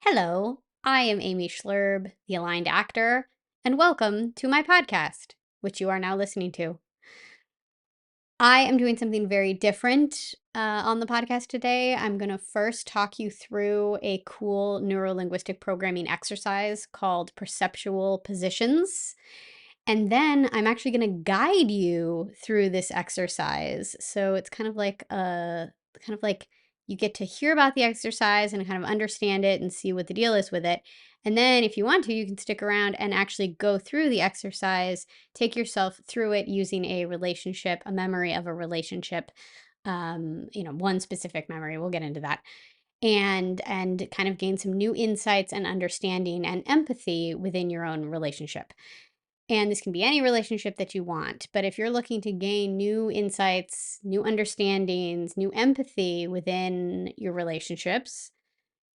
Hello, I am Amy Schloerb, the Aligned Actor, and welcome to my podcast, which you are now listening to. I am doing something very different on the podcast today. I'm going to first talk you through a cool neuro-linguistic programming exercise called Perceptual Positions. And then I'm actually going to guide you through this exercise. So it's kind of like you get to hear about the exercise and kind of understand it and see what the deal is with it. And then if you want to, you can stick around and actually go through the exercise, take yourself through it using a relationship, a memory of a relationship, one specific memory. We'll get into that. And kind of gain some new insights and understanding and empathy within your own relationship. And this can be any relationship that you want. But if you're looking to gain new insights, new understandings, new empathy within your relationships,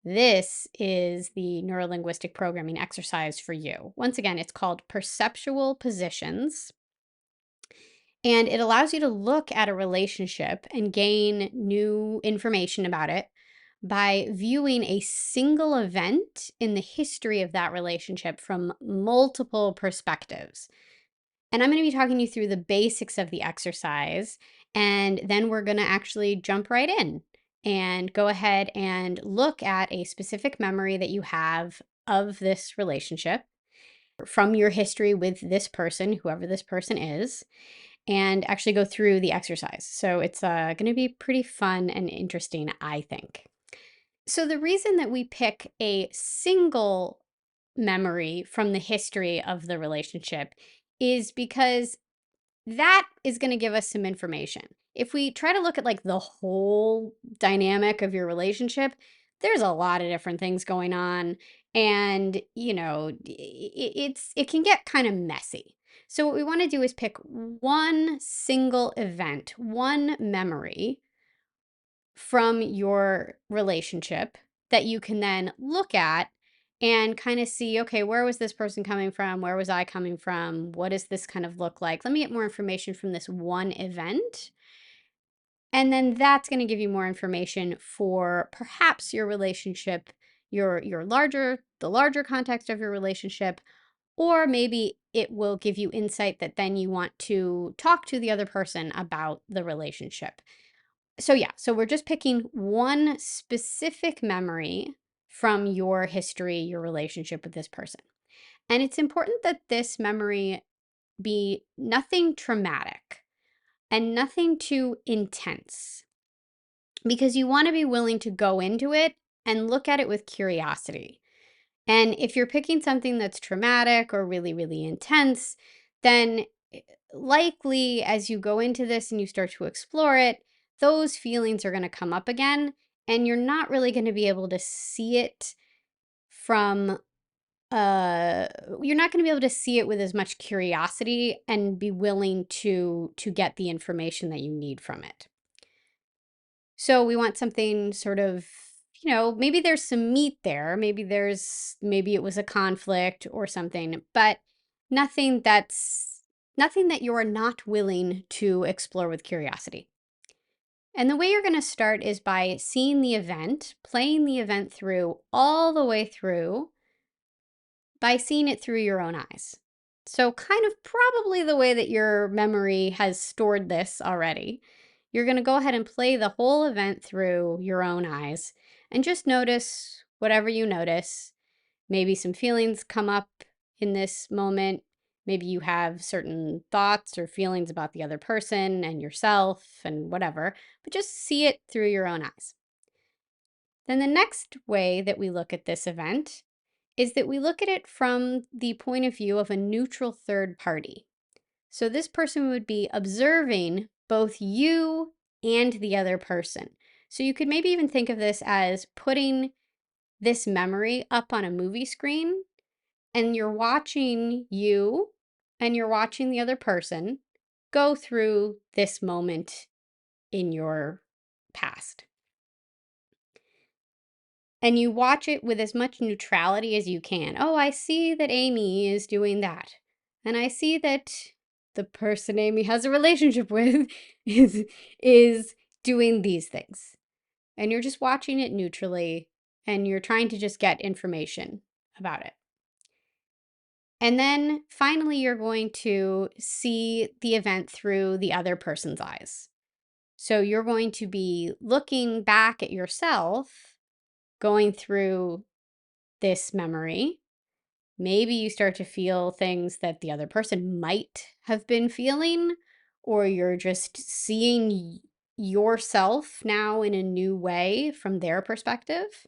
this is the neurolinguistic programming exercise for you. Once again, it's called Perceptual Positions. And it allows you to look at a relationship and gain new information about it by viewing a single event in the history of that relationship from multiple perspectives. And I'm going to be talking you through the basics of the exercise, and then we're going to actually jump right in and go ahead and look at a specific memory that you have of this relationship from your history with this person, whoever this person is, and actually go through the exercise. So it's going to be pretty fun and interesting, I think. So the reason that we pick a single memory from the history of the relationship is because that is going to give us some information. If we try to look at like the whole dynamic of your relationship, there's a lot of different things going on, and it can get kind of messy. So what we want to do is pick one single event, one memory from your relationship that you can then look at and kind of see, okay, where was this person coming from? Where was I coming from? What does this kind of look like? Let me get more information from this one event. And then that's going to give you more information for perhaps your relationship, the larger context of your relationship, or maybe it will give you insight that then you want to talk to the other person about the relationship. So we're just picking one specific memory from your history, your relationship with this person. And it's important that this memory be nothing traumatic and nothing too intense, because you want to be willing to go into it and look at it with curiosity. And if you're picking something that's traumatic or really, really intense, then likely as you go into this and you start to explore it, those feelings are going to come up again, and you're not really going to be able to see it from uh you're not going to be able to see it with as much curiosity and be willing to get the information that you need from it. So we want something sort of, maybe there's some meat there, maybe it was a conflict or something, but nothing that's nothing that you're not willing to explore with curiosity. And the way you're going to start is by seeing the event, playing the event through all the way through, by seeing it through your own eyes. So kind of probably the way that your memory has stored this already. You're going to go ahead and play the whole event through your own eyes and just notice whatever you notice. Maybe some feelings come up in this moment. Maybe you have certain thoughts or feelings about the other person and yourself and whatever, but just see it through your own eyes. Then the next way that we look at this event is that we look at it from the point of view of a neutral third party. So this person would be observing both you and the other person. So you could maybe even think of this as putting this memory up on a movie screen, and you're watching you and you're watching the other person go through this moment in your past. And you watch it with as much neutrality as you can. Oh, I see that Amy is doing that. And I see that the person Amy has a relationship with is doing these things. And you're just watching it neutrally and you're trying to just get information about it. And then finally, you're going to see the event through the other person's eyes. So you're going to be looking back at yourself, going through this memory. Maybe you start to feel things that the other person might have been feeling, or you're just seeing yourself now in a new way from their perspective.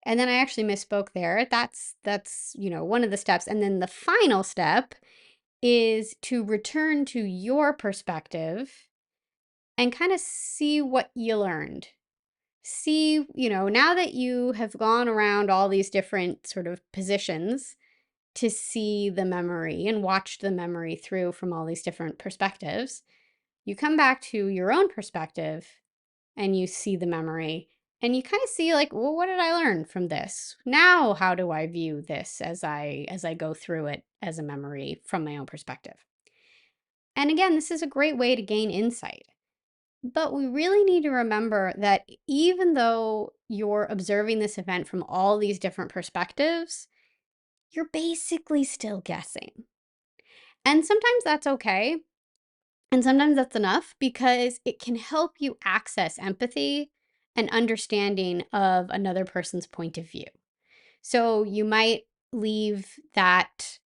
And then I actually misspoke there. That's one of the steps. And then the final step is to return to your perspective and kind of see what you learned. See, now that you have gone around all these different sort of positions to see the memory and watch the memory through from all these different perspectives, you come back to your own perspective and you see the memory and you kind of see like, well, what did I learn from this? Now, how do I view this as I go through it as a memory from my own perspective? And again, this is a great way to gain insight. But we really need to remember that even though you're observing this event from all these different perspectives, you're basically still guessing. And sometimes that's okay. And sometimes that's enough because it can help you access empathy and understanding of another person's point of view. So you might leave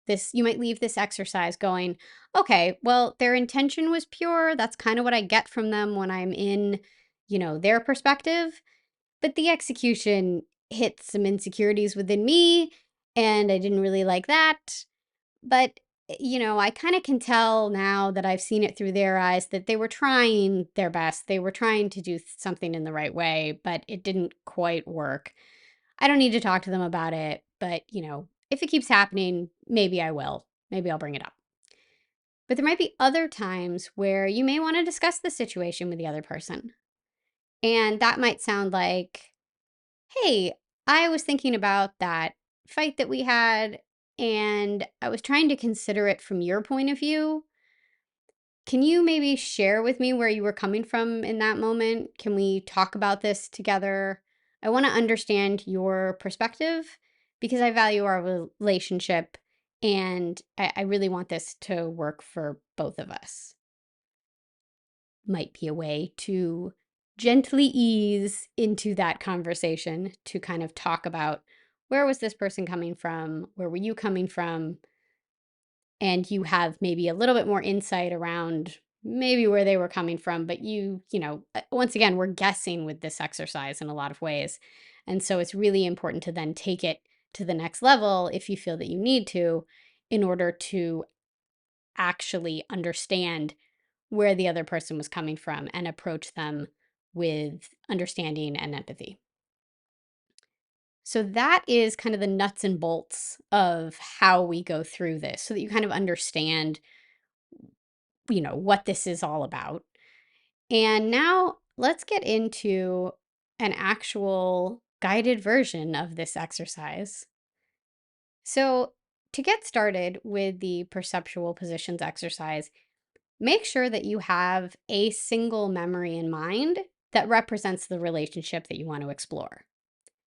this exercise going, okay, well, their intention was pure. That's kind of what I get from them when I'm in, their perspective. But the execution hit some insecurities within me, and I didn't really like that. But, I kind of can tell now that I've seen it through their eyes that they were trying their best. They were trying to do something in the right way, but it didn't quite work. I don't need to talk to them about it, but, if it keeps happening, maybe I will. Maybe I'll bring it up. But there might be other times where you may want to discuss the situation with the other person. And that might sound like, hey, I was thinking about that fight that we had, and I was trying to consider it from your point of view. Can you maybe share with me where you were coming from in that moment? Can we talk about this together? I want to understand your perspective because I value our relationship and I really want this to work for both of us. Might be a way to gently ease into that conversation to kind of talk about where was this person coming from? Where were you coming from? And you have maybe a little bit more insight around maybe where they were coming from, but once again, we're guessing with this exercise in a lot of ways. And so it's really important to then take it to the next level if you feel that you need to, in order to actually understand where the other person was coming from and approach them with understanding and empathy. So that is kind of the nuts and bolts of how we go through this so that you kind of understand, what this is all about. And now let's get into an actual guided version of this exercise. So, to get started with the perceptual positions exercise, make sure that you have a single memory in mind that represents the relationship that you want to explore.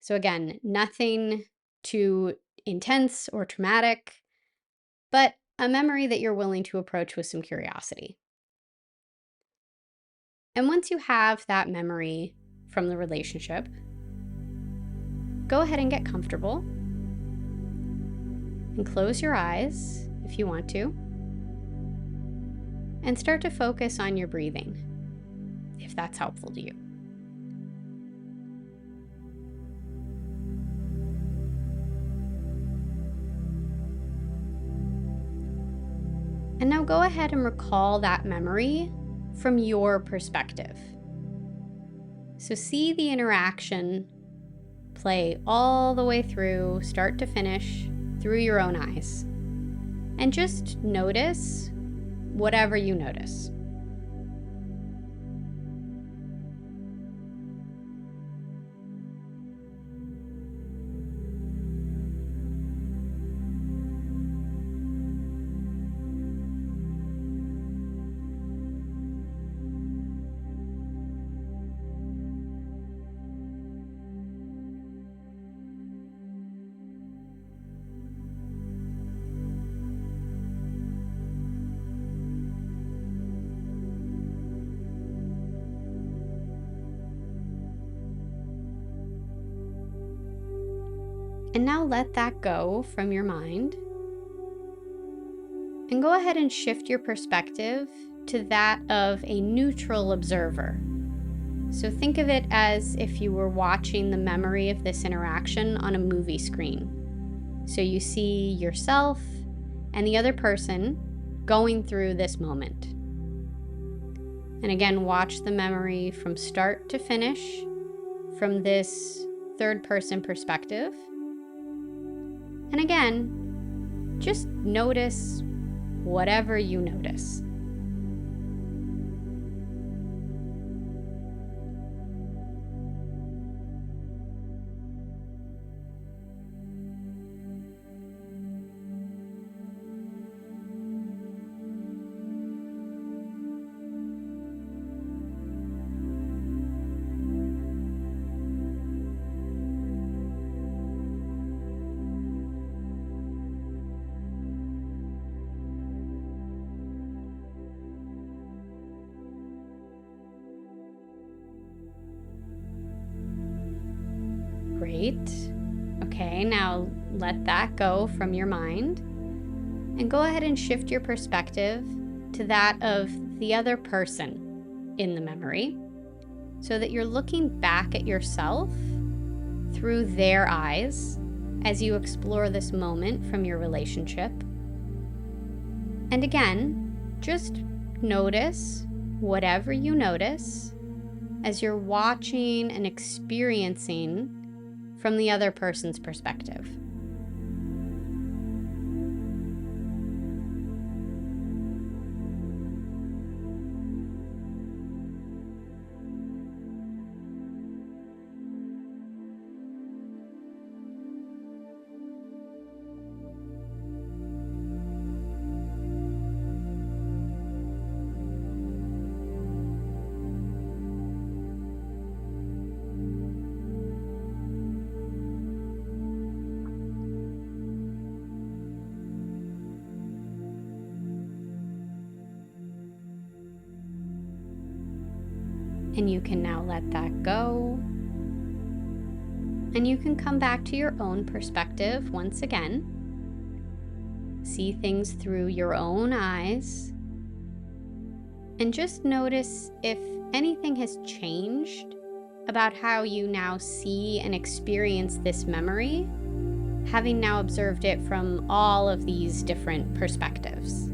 So, again, nothing too intense or traumatic, but a memory that you're willing to approach with some curiosity. And once you have that memory from the relationship, go ahead and get comfortable and close your eyes if you want to, and start to focus on your breathing, if that's helpful to you. And now go ahead and recall that memory from your perspective. So see the interaction play all the way through, start to finish, through your own eyes. And just notice whatever you notice. And now let that go from your mind. And go ahead and shift your perspective to that of a neutral observer. So think of it as if you were watching the memory of this interaction on a movie screen. So you see yourself and the other person going through this moment. And again, watch the memory from start to finish from this third person perspective. And again, just notice whatever you notice. Great. Okay, now let that go from your mind and go ahead and shift your perspective to that of the other person in the memory so that you're looking back at yourself through their eyes as you explore this moment from your relationship. And again, just notice whatever you notice as you're watching and experiencing from the other person's perspective. And you can now let that go. And you can come back to your own perspective once again. See things through your own eyes. And just notice if anything has changed about how you now see and experience this memory, having now observed it from all of these different perspectives.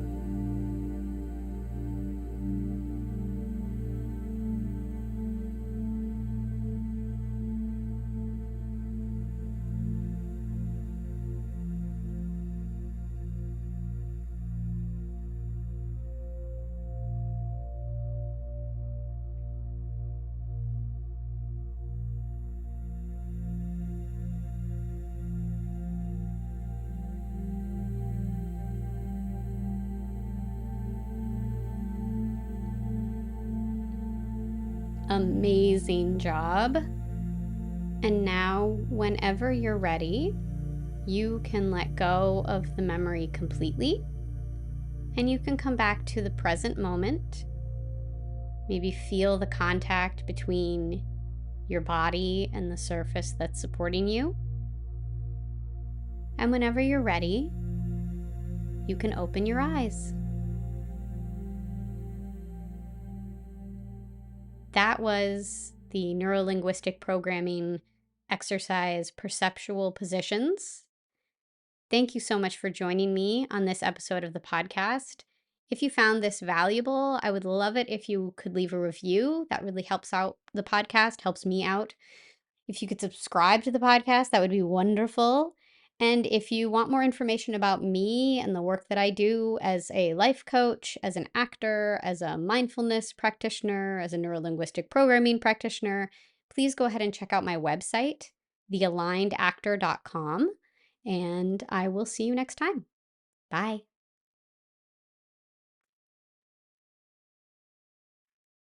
Amazing job. And now, whenever you're ready, you can let go of the memory completely. And you can come back to the present moment. Maybe feel the contact between your body and the surface that's supporting you. And whenever you're ready, you can open your eyes. That was the neuro-linguistic programming exercise, Perceptual Positions. Thank you so much for joining me on this episode of the podcast. If you found this valuable, I would love it if you could leave a review. That really helps out the podcast, helps me out. If you could subscribe to the podcast, that would be wonderful. And if you want more information about me and the work that I do as a life coach, as an actor, as a mindfulness practitioner, as a neuro-linguistic programming practitioner, please go ahead and check out my website, thealignedactor.com. And I will see you next time. Bye.